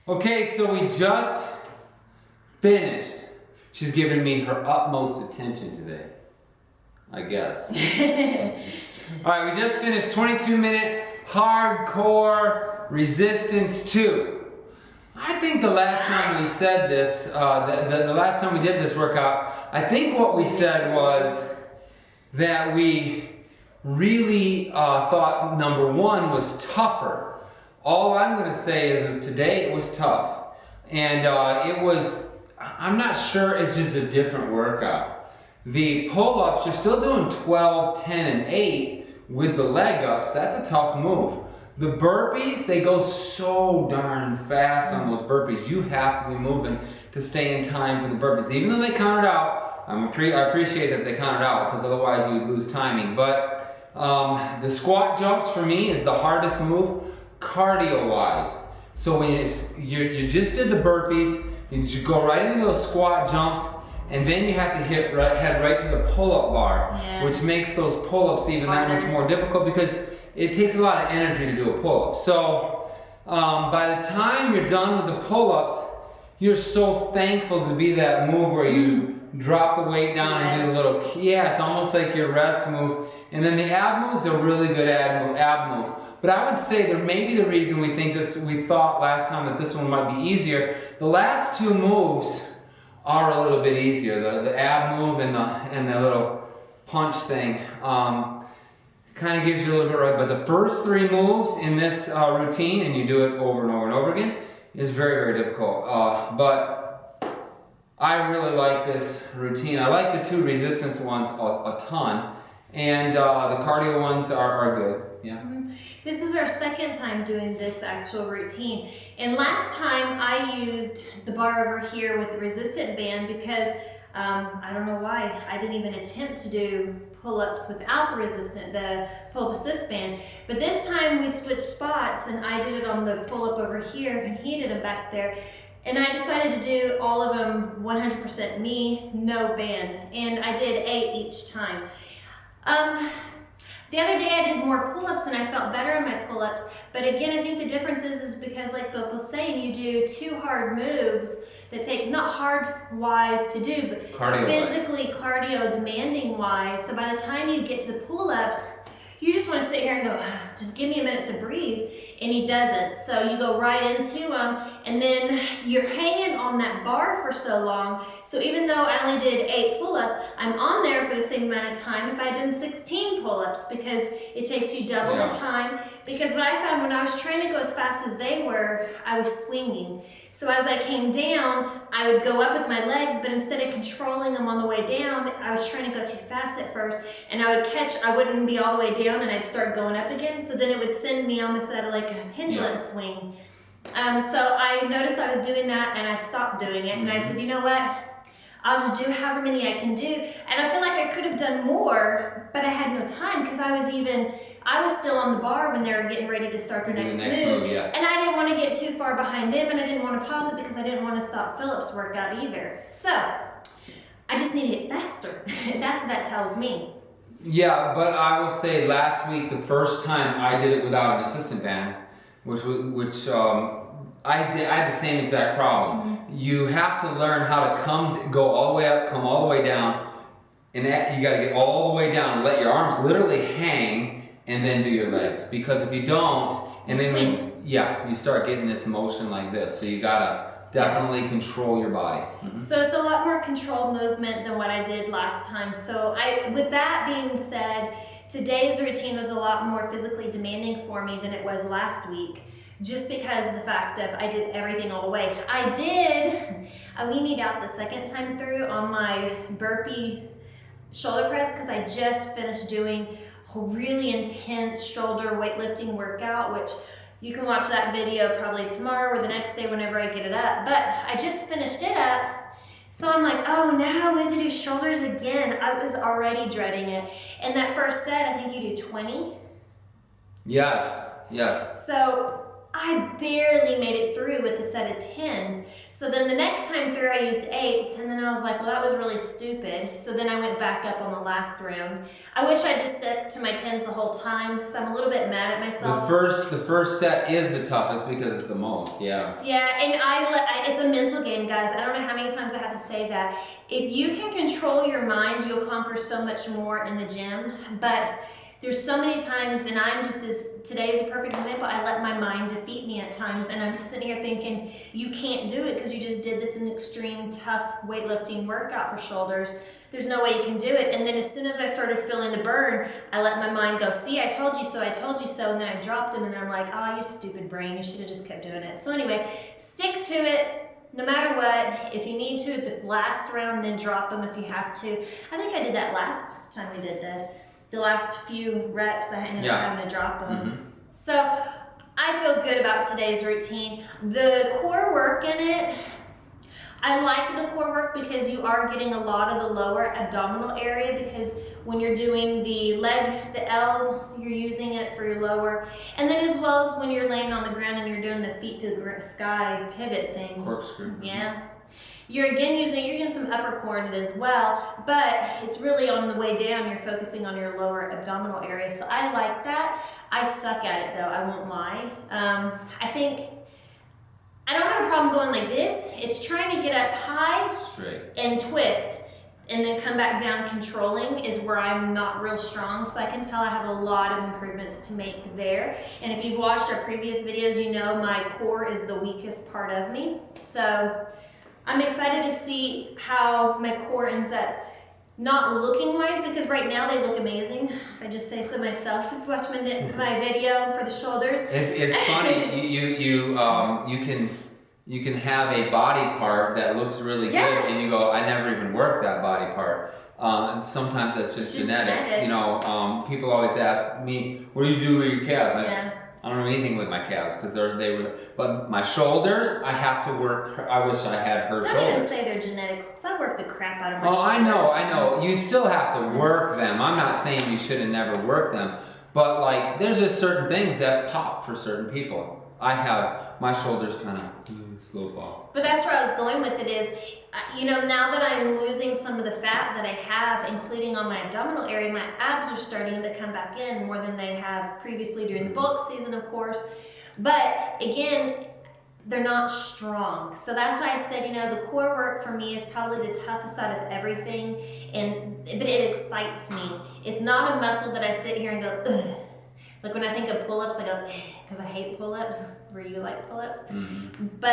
Okay, so we just finished. She's given me her utmost attention today, I guess. All right, we just finished 22-minute hardcore resistance 2. I think the last time we said this, the last time we did this workout, I think what we said was that we really thought number 1 was tougher. All I'm going to say is today it was tough. And it was, I'm not sure, it's just a different workout. The pull-ups, you're still doing 12, 10, and 8 with the leg ups. That's a tough move. The burpees, they go so darn fast on those burpees. You have to be moving to stay in time for the burpees. Even though they count it out, I appreciate that they count it out because otherwise you would lose timing. But the squat jumps for me is the hardest move cardio-wise. So when you just did the burpees, you go right into those squat jumps, and then you have to head right to the pull-up bar, which makes those pull-ups even that much more difficult because it takes a lot of energy to do a pull-up. So by the time you're done with the pull-ups, you're so thankful to be that move where you drop the weight down and do a little, it's almost like your rest move. And then the ab move's a really good ab move. But I would say that maybe the reason we thought last time that this one might be easier, the last 2 moves are a little bit easier. The ab move and the little punch thing kind of gives you a little bit right. But the first 3 moves in this routine, and you do it over and over and over again, is very, very difficult. But I really like this routine. I like the 2 resistance ones a ton. And the cardio ones are good. Yeah. This is our second time doing this actual routine. And last time I used the bar over here with the resistant band because I don't know why. I didn't even attempt to do pull-ups without the pull-up assist band. But this time we switched spots and I did it on the pull-up over here and he did them back there. And I decided to do all of them 100% me, no band. And I did 8 each time. The other day I did more pull-ups and I felt better on my pull-ups, but again I think the difference is because like Phillip was saying, you do 2 hard moves that take, not hard-wise to do, but physically cardio demanding wise, so by the time you get to the pull-ups, you just want to sit here and go, just give me a minute to breathe, and he doesn't. So you go right into them, and then you're hanging on that bar for so long. So even though I only did 8 pull-ups, I'm on there for the same amount of time if I had done 16 pull-ups because it takes you double the time. Because what I found when I was trying to go as fast as they were, I was swinging. So as I came down, I would go up with my legs, but instead of controlling them on the way down, I was trying to go too fast at first, and I wouldn't be all the way down, and I'd start going up again, so then it would send me almost at like a pendulum swing. So I noticed I was doing that, and I stopped doing it, and I said, you know what? I'll just do however many I can do, and I feel like I could have done more, but I had no time because I was still on the bar when they were getting ready to start their next move, and I didn't want to get too far behind them, and I didn't want to pause it because I didn't want to stop Phillip's workout either. So I just need to get faster. That's what that tells me. Yeah, but I will say last week, the first time I did it without an assistant band, I had the same exact problem. You have to learn how to go all the way up, come all the way down, and you got to get all the way down and let your arms literally hang, and then do your legs. Because if you don't, and then you start getting this motion like this. So you gotta definitely control your body. So it's a lot more controlled movement than what I did last time. So with that being said, today's routine was a lot more physically demanding for me than it was last week. Just because of the fact of I did everything all the way. I did a weenied out the second time through on my burpee shoulder press because I just finished doing a really intense shoulder weightlifting workout, which you can watch that video probably tomorrow or the next day whenever I get it up. But I just finished it up, so I'm like, oh, now we have to do shoulders again. I was already dreading it. And that first set, I think you do 20. Yes. So I barely made it through with the set set of 10s. So then the next time through I used 8s, and then I was like, well, that was really stupid. So then I went back up on the last round. I wish I just stuck to my 10s the whole time, so I'm a little bit mad at myself. The first set is the toughest because it's the most, yeah. Yeah, and it's a mental game, guys. I don't know how many times I have to say that. If you can control your mind, you'll conquer so much more in the gym. But there's so many times, and today is a perfect example, I let my mind defeat me at times, and I'm sitting here thinking, you can't do it because you just did this an extreme, tough weightlifting workout for shoulders. There's no way you can do it. And then as soon as I started feeling the burn, I let my mind go, see, I told you so, and then I dropped them, and then I'm like, oh, you stupid brain, you should have just kept doing it. So anyway, stick to it. No matter what, if you need to, the last round, then drop them if you have to. I think I did that last time we did this. The last few reps, I ended up having to drop them. Mm-hmm. So I feel good about today's routine. The core work in it, I like the core work because you are getting a lot of the lower abdominal area, because when you're doing the leg, the L's, you're using it for your lower. And then as well as when you're laying on the ground and you're doing the feet to the sky pivot thing. Corkscrew. Yeah. You're getting some upper core in it as well, but it's really on the way down, you're focusing on your lower abdominal area. So I like that. I suck at it though, I won't lie. I think I don't have a problem going like this. It's trying to get up high, straight, and twist, and then come back down controlling is where I'm not real strong. So I can tell I have a lot of improvements to make there. And if you've watched our previous videos, you know my core is the weakest part of me. So I'm excited to see how my core ends up not looking wise, because right now they look amazing. If I just say so myself, if you watch my video for the shoulders. It's funny, you can have a body part that looks really good, and you go, I never even worked that body part. And sometimes that's just genetics. You know, people always ask me, what do you do with your calves? I don't know anything with my calves because but my shoulders, I have to work. I wish I had her shoulders. Don't even say they're genetics, because I work the crap out of my shoulders. I know. You still have to work them. I'm not saying you should have never worked them, but like, there's just certain things that pop for certain people. I have my shoulders kind of slow pop. But that's where I was going with it is, you know, now that I'm losing some of the fat that I have, including on my abdominal area, my abs are starting to come back in more than they have previously during the bulk season, of course. But again, they're not strong. So that's why I said, you know, the core work for me is probably the toughest out of everything, but it excites me. It's not a muscle that I sit here and go, ugh. Like when I think of pull-ups, I go, because I hate pull-ups. Where you like pull-ups? Mm-hmm.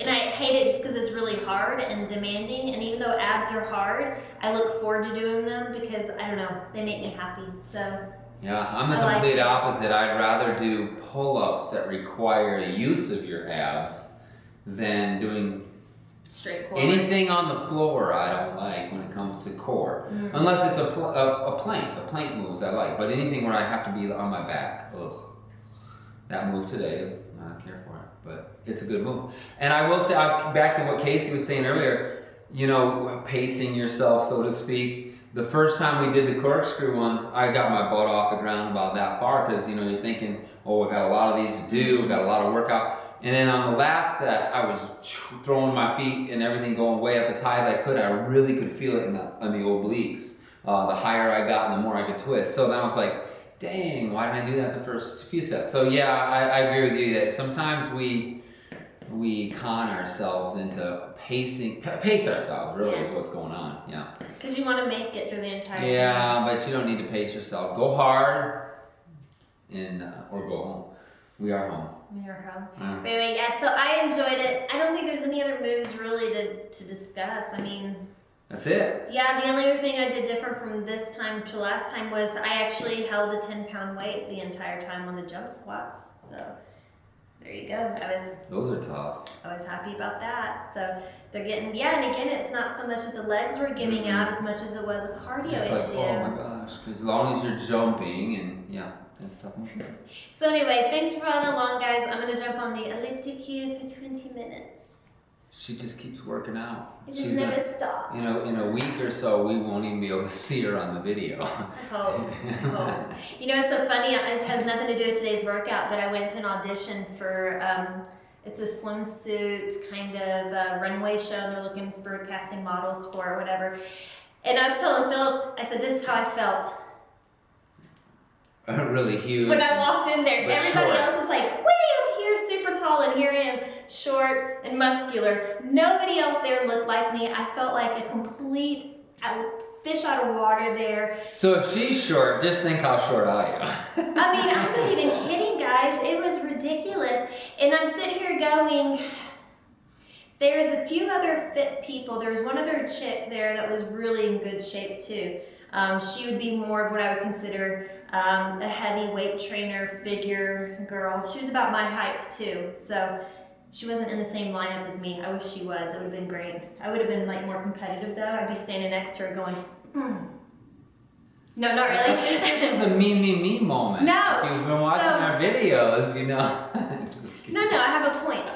And I hate it just because it's really hard and demanding. And even though abs are hard, I look forward to doing them because, I don't know, they make me happy. So yeah, I'm the complete opposite. I'd rather do pull-ups that require use of your abs than doing anything on the floor. I don't like when it comes to core, unless it's a plank. A plank moves I like, but anything where I have to be on my back, ugh. That move today, I don't care for it, but it's a good move. And I will say, back to what Casey was saying earlier, you know, pacing yourself, so to speak. The first time we did the corkscrew ones, I got my butt off the ground about that far, because, you know, you're thinking, oh, I got a lot of these to do, we got a lot of workout. And then on the last set, I was throwing my feet and everything going way up as high as I could. I really could feel it on the obliques. The higher I got, the more I could twist. So then I was like, dang, why didn't I do that the first few sets? So yeah, I agree with you that sometimes we con ourselves into pace ourselves, really, is what's going on, yeah. Because you want to make it through the entire thing. Yeah, but you don't need to pace yourself. Go hard or go home. We are home. We are home. But anyway, yeah, so I enjoyed it. I don't think there's any other moves really to discuss. I mean, that's it. Yeah, the only other thing I did different from this time to last time was I actually held a 10-pound weight the entire time on the jump squats. So there you go. Those are tough. I was happy about that. So they're getting, and again, it's not so much that the legs were giving out as much as it was a cardio issue. Oh my gosh, because as long as you're jumping and that's tough. So anyway, thanks for following along, guys. I'm going to jump on the elliptic for 20 minutes. She just keeps working out. It just never stops. You know, in a week or so, we won't even be able to see her on the video. I hope. You know, it's so funny. It has nothing to do with today's workout, but I went to an audition for It's a swimsuit kind of runway show. They're looking for casting models for or whatever. And I was telling Phillip, I said, this is how I felt. Really huge. When I walked in there, everybody else is like way up here, super tall, and here I am, short and muscular. Nobody else there looked like me. I felt like a complete fish out of water there. So if she's short, just think how short I am. I mean, I'm not even kidding, guys. It was ridiculous. And I'm sitting here going, there's a few other fit people. There was one other chick there that was really in good shape too. She would be more of what I would consider a heavy weight trainer figure girl. She was about my height too, so she wasn't in the same lineup as me. I wish she was. It would have been great. I would have been like more competitive though. I'd be standing next to her going, No, not really. This is a me moment. No. If you've been watching our videos, you know. No, I have a point.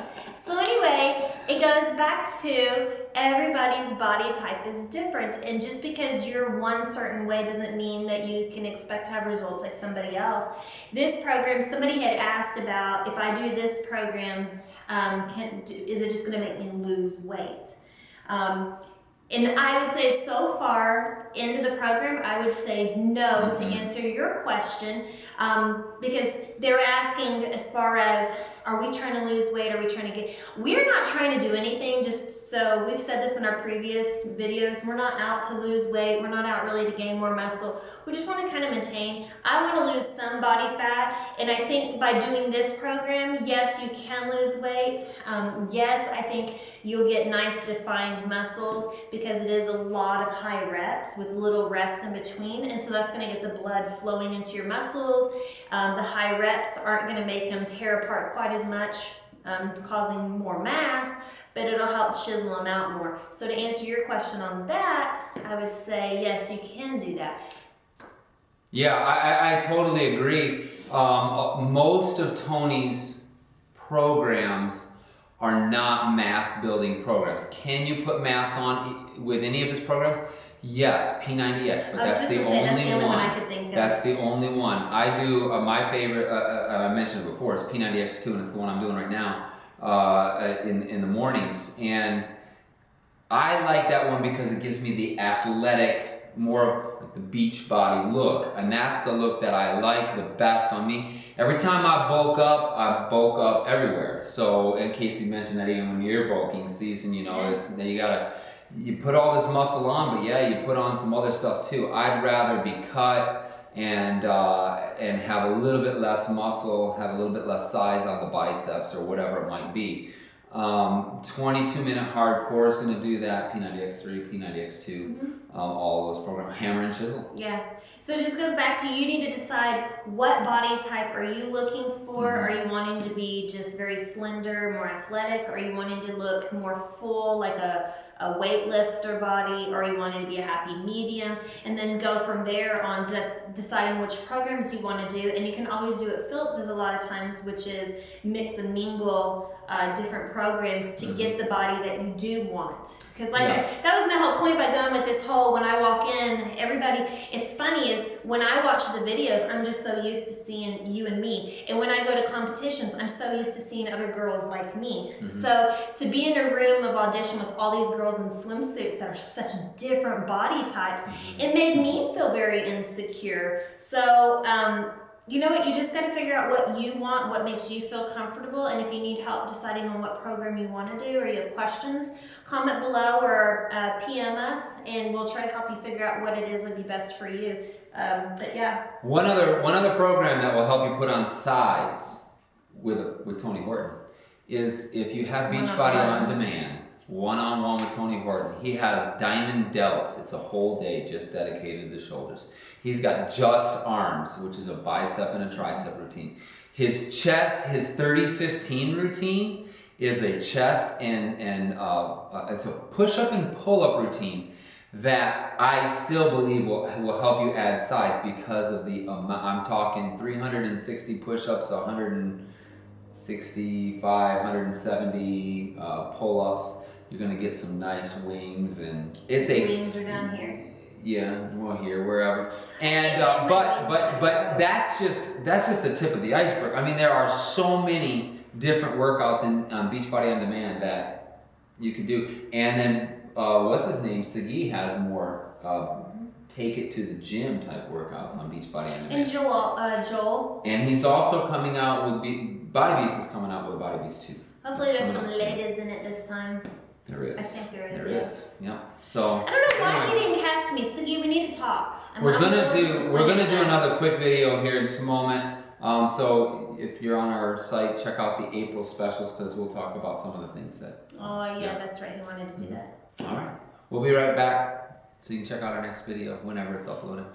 So anyway, it goes back to everybody's body type is different, and just because you're one certain way doesn't mean that you can expect to have results like somebody else. This program, somebody had asked about, if I do this program, is it just going to make me lose weight? And I would say so far into the program, I would say no to answer your question, because they were asking as far as, are we trying to lose weight? Are we trying to get, we're not trying to do anything, just so we've said this in our previous videos, we're not out to lose weight, we're not out really to gain more muscle, we just want to kind of maintain. I want to lose some body fat, and I think by doing this program, yes, you can lose weight. Yes, I think you'll get nice defined muscles because it is a lot of high reps with little rest in between, and so that's going to get the blood flowing into your muscles. The high reps aren't going to make them tear apart quite as much, causing more mass, but it'll help chisel them out more. So to answer your question on that, I would say yes, you can do that. Yeah, I totally agree. Most of Tony's programs are not mass building programs. Can you put mass on with any of his programs? Yes, P90X, but that's the only one I could think of. That's the only one. I do, my favorite, I mentioned it before, is P90X2, and it's the one I'm doing right now in the mornings. And I like that one because it gives me the athletic, more of like the Beachbody look, and that's the look that I like the best on me. Every time I bulk up everywhere. So, and Casey mentioned that even when you're bulking season, you know, it's, you put all this muscle on, but yeah, you put on some other stuff too. I'd rather be cut and have a little bit less muscle, have a little bit less size on the biceps or whatever it might be. 22-minute hardcore is going to do that. P90X3, P90X2, all those programs. Hammer and chisel. Yeah. So it just goes back to, you need to decide what body type are you looking for. Are you wanting to be just very slender, more athletic? Are you wanting to look more full, like a weightlifter body? Or are you wanting to be a happy medium? And then go from there on to deciding which programs you want to do. And you can always do what Phillip does a lot of times, which is mix and mingle different programs to get the body that you do want. Because that was my whole point by going with this whole, when I walk in, everybody, it's funny is when I watch the videos, I'm just so used to seeing you and me. And when I go to competitions, I'm so used to seeing other girls like me. So to be in a room of audition with all these girls in swimsuits that are such different body types, it made me feel very insecure. So, you know what, you just got to figure out what you want, what makes you feel comfortable, and if you need help deciding on what program you want to do, or you have questions, comment below or PM us, and we'll try to help you figure out what it is that would be best for you. But yeah. One other program that will help you put on size with Tony Horton is if you have Beachbody on demand. One-on-one with Tony Horton. He has diamond delts. It's a whole day just dedicated to the shoulders. He's got just arms, which is a bicep and a tricep routine. His chest, his 30-15 routine is a chest and it's a push-up and pull-up routine that I still believe will help you add size because of the I'm talking 360 push-ups, 165, 170 pull-ups. You're gonna get some nice wings, and it's wings are down here. Yeah, well, here, wherever, and but that's just the tip of the iceberg. I mean, there are so many different workouts in Beachbody on Demand that you could do. And then, what's his name? Sagi has more take it to the gym type workouts on Beachbody on Demand. And Joel. And he's also coming out with Body Beast is coming out with a Body Beast too. Hopefully there's some ladies in it this time. There is. I think there is. There is. Yep. So. I don't know why he didn't cast me, Sagi. We need to talk. We're gonna do another quick video here in just a moment. So if you're on our site, check out the April specials because we'll talk about some of the things that. Oh yeah, that's right. He wanted to do that. All right. We'll be right back, so you can check out our next video whenever it's uploaded.